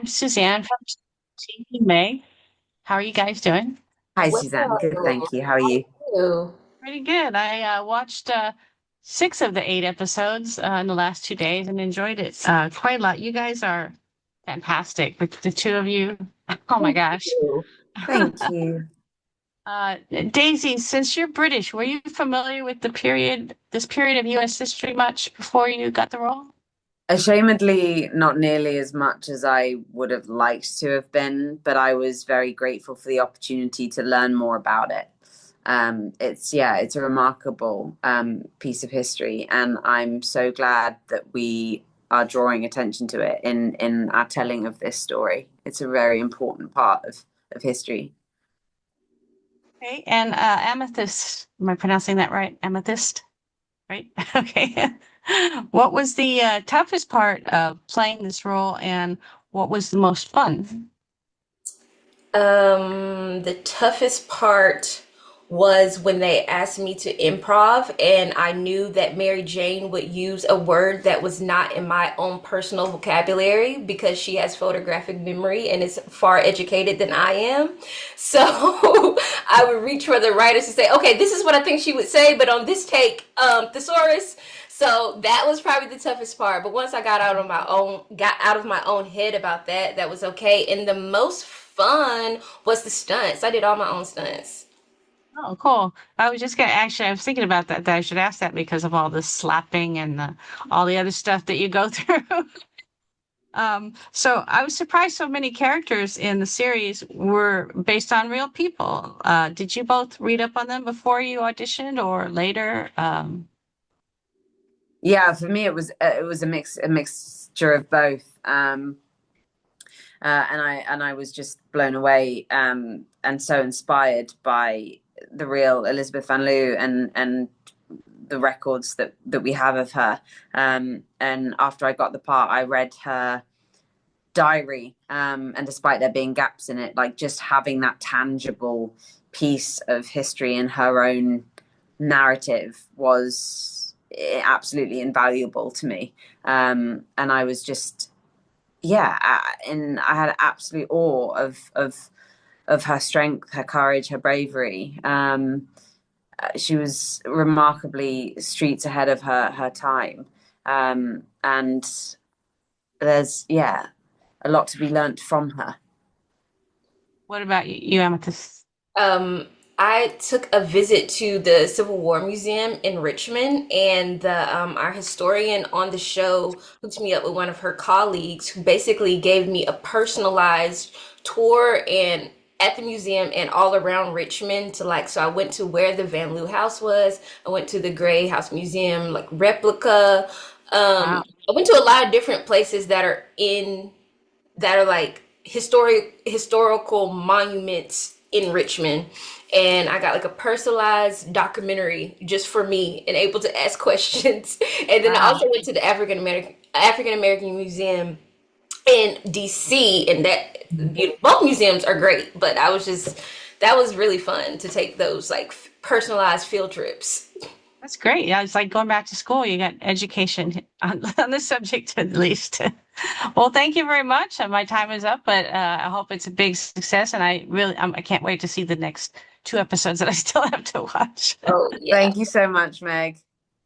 I'm Suzanne from TVMEG. How are you guys doing? Hi, Well, Suzanne. Good, thank you. How are you? you. Pretty good. I watched six of the eight episodes in the last 2 days and enjoyed it quite a lot. You guys are fantastic. The two of you. Oh my Thank gosh. you. Thank you. Daisy, since you're British, were you familiar with this period of U.S. history much before you got the role? Ashamedly, not nearly as much as I would have liked to have been, but I was very grateful for the opportunity to learn more about it. It's a remarkable piece of history, and I'm so glad that we are drawing attention to it in our telling of this story. It's a very important part of history. Okay. And Amethyst, am I pronouncing that right? Amethyst? Right? Okay. What was the toughest part of playing this role, and what was the most fun? The toughest part was when they asked me to improv, and I knew that Mary Jane would use a word that was not in my own personal vocabulary because she has photographic memory and is far educated than I am. So I would reach for the writers to say, okay, this is what I think she would say, but on this take, thesaurus. So that was probably the toughest part. But once I got out of my own head about that, that was okay. And the most fun was the stunts. I did all my own stunts. Oh, cool. I was just gonna actually, I was thinking about that I should ask that because of all the slapping and all the other stuff that you go through. So I was surprised so many characters in the series were based on real people. Did you both read up on them before you auditioned or later? Yeah, for me it was a mixture of both. And I was just blown away and so inspired by the real Elizabeth Van Loo and the records that we have of her. And after I got the part, I read her diary, and despite there being gaps in it, like just having that tangible piece of history in her own narrative was absolutely invaluable to me. And I was just yeah, and I had absolute awe of her strength, her courage, her bravery. She was remarkably streets ahead of her time, and there's a lot to be learnt from her. What about you, Amethyst? Um, I took a visit to the Civil War Museum in Richmond, and our historian on the show hooked me up with one of her colleagues who basically gave me a personalized tour and at the museum and all around Richmond to like so I went to where the Van Loo house was. I went to the Gray House Museum like replica. Wow. I went to a lot of different places that are like historical monuments in Richmond. And I got like a personalized documentary just for me and able to ask questions. And then I Wow. also went to the African American Museum in DC, and both museums are great, but that was really fun to take those like personalized field trips. That's great. Yeah, it's like going back to school. You got education on the subject at least. Well, thank you very much. My time is up, but I hope it's a big success. And I can't wait to see the next two episodes that I still have to watch. Oh yeah. Thank you so much, Meg.